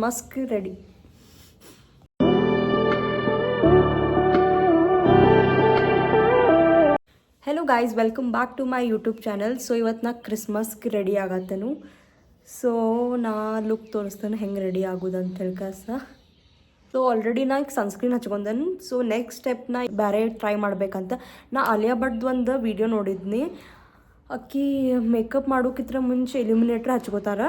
Musk ready. Hello guys, welcome back to my YouTube channel. So ಇವತ್ತು ನಾ ಕ್ರಿಸ್ಮಸ್ಗೆ ready ಆಗತ್ತೇನು. ಸೊ ನಾ ಲುಕ್ ತೋರಿಸ್ತೇನೆ ಹೆಂಗೆ ರೆಡಿ ಆಗೋದು ಅಂತ ಹೇಳ್ಕಸ. ಸೊ ಆಲ್ರೆಡಿ ನಾ ಈಗ ಸನ್ಸ್ಕ್ರೀನ್ ಹಚ್ಕೊಂಡೇನು. ಸೊ ನೆಕ್ಸ್ಟ್ ಸ್ಟೆಪ್ ನಾ ಬೇರೆ ಟ್ರೈ ಮಾಡ್ಬೇಕಂತ ನಾ ಆಲಿಯಾ ಭಟ್ದು ಒಂದು ವೀಡಿಯೋ ನೋಡಿದ್ನಿ. ಅಕ್ಕಿ ಮೇಕಪ್ ಮಾಡೋಕ್ಕಿಂತ ಮುಂಚೆ ಇಲ್ಯುಮಿನೇಟ್ರ್ ಹಚ್ಕೋತಾರ.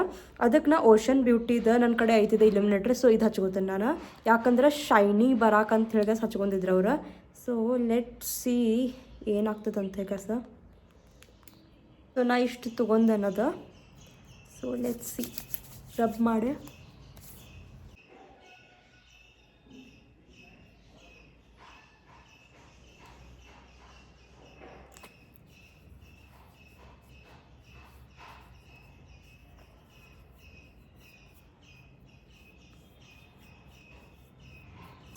ಅದಕ್ಕೆ ನಾ ಓಷನ್ ಬ್ಯೂಟಿದ ನನ್ನ ಕಡೆ ಐತಿದೆ ಇಲ್ಯುಮಿನೇಟ್ರ್. ಸೊ ಇದು ಹಚ್ಕೋತೇನೆ ನಾನು, ಯಾಕಂದ್ರೆ ಶೈನಿ ಬರಾಕಂತ ಹೇಳಿದ ಹಚ್ಕೊಂಡಿದ್ರು ಅವ್ರು. ಸೊ ಲೆಟ್ ಸಿ ಏನಾಗ್ತದೆ ಅಂತ ಹೇಗ. ಸೊ ನಾ ಇಷ್ಟು ತೊಗೊಂಡೇನದ. ಸೊ ಲೆಟ್ ಸಿ ರಬ್ ಮಾಡಿ.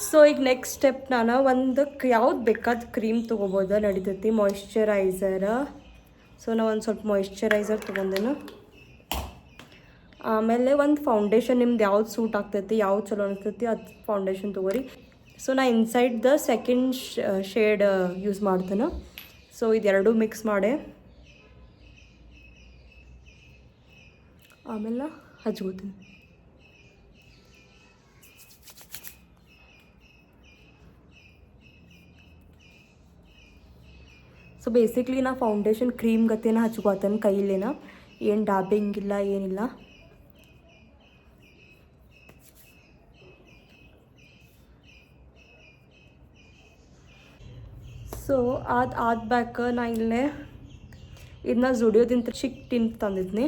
ಸೊ ಈಗ ನೆಕ್ಸ್ಟ್ ಸ್ಟೆಪ್ ನಾನು ಒಂದಕ್ಕೆ ಯಾವ್ದು ಬೇಕಾದ ಕ್ರೀಮ್ ತೊಗೋಬೋದು, ನಡೀತೈತಿ. ಮಾಯಿಶ್ಚರೈಸರ್. ಸೊ ನಾ ಒಂದು ಸ್ವಲ್ಪ ಮಾಯಿಶ್ಚರೈಸರ್ ತೊಗೊಂಡೇನು. ಆಮೇಲೆ ಒಂದು ಫೌಂಡೇಶನ್ ನಿಮ್ದು ಯಾವ್ದು ಸೂಟ್ ಆಗ್ತೈತಿ, ಯಾವ್ದು ಚಲೋ ಅನಿಸ್ತೈತಿ ಅದು ಫೌಂಡೇಶನ್ ತೊಗೋರಿ. ಸೊ ನಾ inside the second shade use ಮಾಡ್ತೇನೆ. ಸೊ ಇದೆರಡು ಮಿಕ್ಸ್ ಮಾಡಿ ಆಮೇಲೆ ಹಚ್ಕೋತೀನಿ. ಸೊ ಬೇಸಿಕ್ಲಿ ನಾ ಫೌಂಡೇಶನ್ ಕ್ರೀಮ್ ಗತೆನ ಹಚ್ಕೋತೇನೆ ಕೈಲೇನ, ಏನು ಡಾಬಿಂಗ್ ಇಲ್ಲ ಏನಿಲ್ಲ. ಸೊ ಆದ ಬ್ಯಾಕ್ ನಾ ಇಲ್ಲೇ ಇದನ್ನ ಜುಡಿಯೋದಿಂತ ಚಿಕ್ ಟಿಂಟ್ ತಂದಿದ್ನಿ.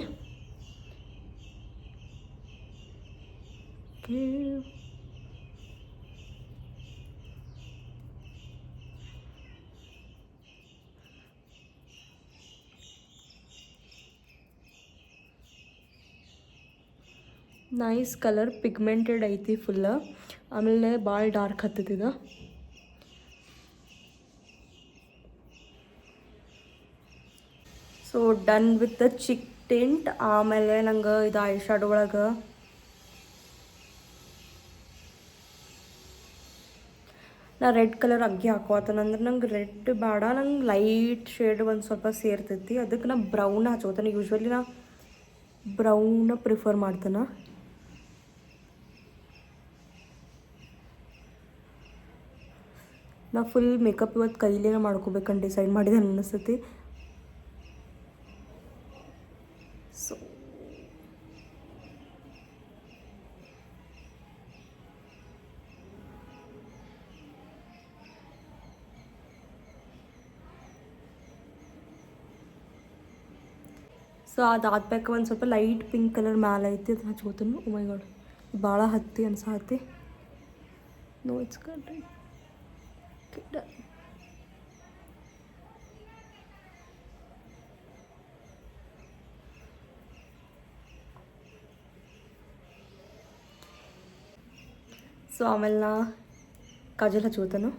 ನೈಸ್ ಕಲರ್, ಪಿಗ್ಮೆಂಟೆಡ್ ಐತಿ ಫುಲ್ಲ. ಆಮೇಲೆ ಭಾಳ ಡಾರ್ಕ್ ಹತ್ತದ. So done with the cheek tint. ಆಮೇಲೆ ನಂಗೆ ಇದು ಐ ಶ್ಯಾಡೋ ಒಳಗೆ ನಾ ರೆಡ್ ಕಲರ್ ಅಗ್ಗಿ ಹಾಕೋತೇನೆ. ನಂಗೆ ರೆಡ್ ಬೇಡ, ನಂಗೆ ಲೈಟ್ ಶೇಡ್ ಒಂದು ಸ್ವಲ್ಪ ಸೇರ್ತೈತಿ. ಅದಕ್ಕೆ ನಾ ಬ್ರೌನ್ ಹಚ್ಕೋತೇನೆ. ಯೂಶ್ವಲಿ ನಾ ಬ್ರೌನ್ ಪ್ರಿಫರ್ ಮಾಡ್ತೇನೆ. ನಾ ಫುಲ್ ಮೇಕಪ್ ಇವತ್ತು ಕೈಲೇನ ಮಾಡ್ಕೋಬೇಕಂತ ಡಿಸೈಡ್ ಮಾಡಿದೆ ಅನ್ನಿಸ್ತೈತಿ. ಸೊ ಅದಾದ್ಬೇಕು ಒಂದು ಸ್ವಲ್ಪ ಲೈಟ್ ಪಿಂಕ್ ಕಲರ್ ಮ್ಯಾಲೆ ಐತಿ, ಅದು ಹಚ್ಕೋತೀನಿ. ಓ ಮೈ ಗಾಡ್, ಭಾಳ ಹತ್ತಿ ಅನ್ಸತಿ. No it's good. ಸೊ ಆಮೇಲೆ ನಾ ಕಾಜಲ್ ಹಚ್ಕೋತಾನು.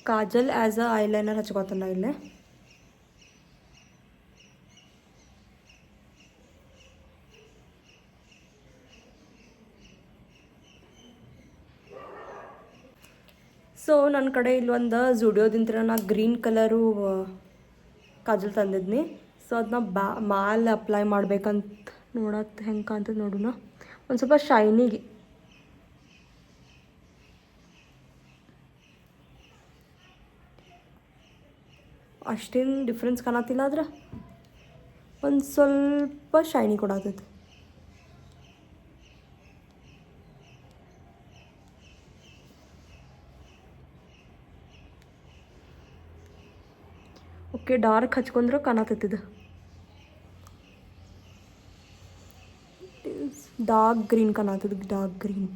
ಕಾಜಲ್ ಆ್ಯಸ್ ಅ ಐಲೈನರ್ ಹಚ್ಕೋತಾನ ಇಲ್ಲೇ. ಸೊ ನನ್ನ ಕಡೆ ಇಲ್ಲೊಂದು ಜುಡಿಯೋದಿಂತ್ರ ನಾ ಗ್ರೀನ್ ಕಲರು ಕಾಜಲ್ ತಂದಿದ್ನಿ. ಸೊ ಅದನ್ನ ಮ್ಯಾಲೆ ಅಪ್ಲೈ ಮಾಡ್ಬೇಕಂತ ನೋಡತ್ತೆ ಹೆಂಗೆ ಕಾಣ್ತದೆ ನೋಡೋಣ. ಒಂದು ಸ್ವಲ್ಪ ಶೈನಿಗೆ. ಅಷ್ಟೇನು ಡಿಫ್ರೆನ್ಸ್ ಕಾಣತ್ತಿಲ್ಲ, ಆದ್ರೆ ಒಂದು ಸ್ವಲ್ಪ ಶೈನಿ ಕೊಡತೈತಿ. ಓಕೆ, ಡಾರ್ಕ್ ಹಚ್ಕೊಂಡ್ರೆ ಕಾಣತೈತಿದು. ಡಾರ್ಕ್ ಗ್ರೀನ್ ಕಾಣತದ, ಡಾರ್ಕ್ ಗ್ರೀನ್.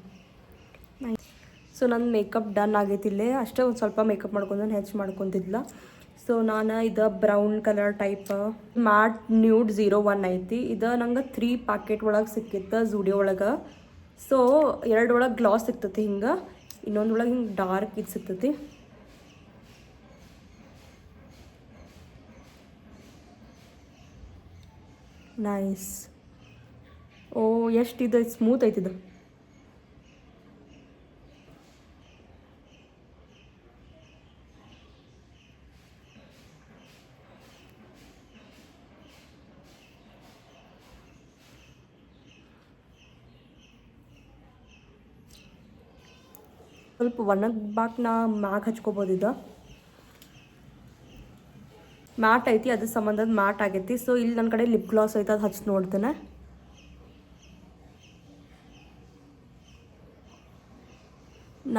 ನೈಸ್. ಸೊ ನನ್ನ ಮೇಕಪ್ ಡನ್ ಆಗೈತಿ ಇಲ್ಲೇ. ಅಷ್ಟೇ ಒಂದು ಸ್ವಲ್ಪ ಮೇಕಪ್ ಮಾಡ್ಕೊಂಡು ಹೆಚ್ಚು ಮಾಡ್ಕೊತಿದ್ಲ. ಸೊ ನಾನು ಇದು brown colour type mat nude 01 ಐತಿ. ಇದು ನಂಗೆ 3 ಪ್ಯಾಕೆಟ್ ಒಳಗೆ ಸಿಕ್ಕಿತ್ತು ಝೂಡಿಯೋ ಒಳಗೆ. ಸೊ 2 ಒಳಗೆ ಗ್ಲಾಸ್ ಸಿಗ್ತೈತಿ ಹಿಂಗೆ, ಇನ್ನೊಂದು ಒಳಗೆ ಹಿಂಗೆ ಡಾರ್ಕ್ ಇದು ಸಿಗ್ತೈತಿ. ನೈಸ್. ಓ ಎಷ್ಟು ಇದು ಸ್ಮೂತ್ ಐತಿದು. ಸ್ವಲ್ಪ ಒಣಗ್ಬಾಕ್ ನಾ ಮ್ಯಾಗ್ ಹಚ್ಕೋಬೋದು. ಇದು ಮ್ಯಾಟ್ ಐತಿ, ಅದ್ರ ಸಂಬಂಧದ ಮ್ಯಾಟ್ ಆಗೈತಿ. ಸೊ ಇಲ್ಲಿ ನನ್ನ ಕಡೆ ಲಿಪ್ ಗ್ಲಾಸ್ ಐತೆ, ಅದು ಹಚ್ಚಿ ನೋಡ್ತೇನೆ.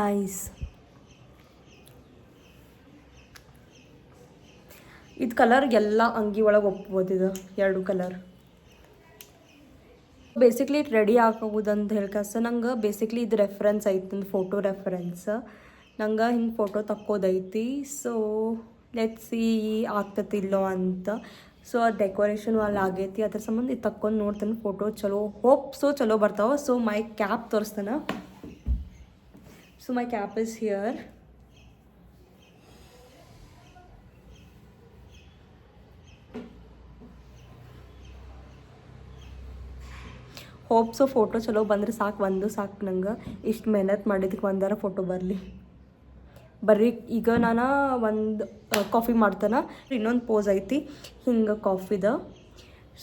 ನೈಸ್. ಇದು ಕಲರ್ ಎಲ್ಲ ಅಂಗಿ ಒಳಗೆ ಒಪ್ಬೋದು. ಇದು 2 ಕಲರ್ ಬೇಸಿಕ್ಲಿ ರೆಡಿ ಆಗೋದಂತ ಹೇಳ್ಕಸ ನಂಗೆ ಬೇಸಿಕ್ಲಿ ಇದು ರೆಫರೆನ್ಸ್ ಐತಿ, ಒಂದು ಫೋಟೋ ರೆಫರೆನ್ಸ್. ನಂಗೆ ಹಿಂಗೆ ಫೋಟೋ ತಕ್ಕೋದೈತಿ. ಸೊ ಲೆಟ್ಸ್ ಸಿ ಆಗ್ತೈತಿ ಇಲ್ಲೋ ಅಂತ. ಸೊ ಅದು ಡೆಕೋರೇಷನ್ ಅಲ್ಲಿ ಆಗೈತಿ, ಅದ್ರ ಸಂಬಂಧ ಇದು ತಕ್ಕೊಂಡು ನೋಡ್ತೇನೆ. ಫೋಟೋ ಚಲೋ ಹೋಪ್ ಸೊ ಚಲೋ ಬರ್ತಾವೆ. ಸೊ ಮೈ ಕ್ಯಾಪ್ ತೋರಿಸ್ತಾನೆ. So my cap is here. Hope so photo ಚಲೋ ಬಂದರೆ ಸಾಕು, ಒಂದು ಸಾಕು ನಂಗೆ. ಇಷ್ಟು ಮೆಹನತ್ ಮಾಡಿದ್ದಕ್ಕೆ ಒಂದಾರ ಫೋಟೋ ಬರಲಿ. ಬರ್ರಿ ಈಗ ನಾನು ಒಂದು ಕಾಫಿ ಮಾಡ್ತಾನೆ. ಇನ್ನೊಂದು ಪೋಸ್ ಐತಿ ಹಿಂಗೆ ಕಾಫಿದ.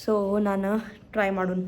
ಸೊ ನಾನು ಟ್ರೈ ಮಾಡೋಣ.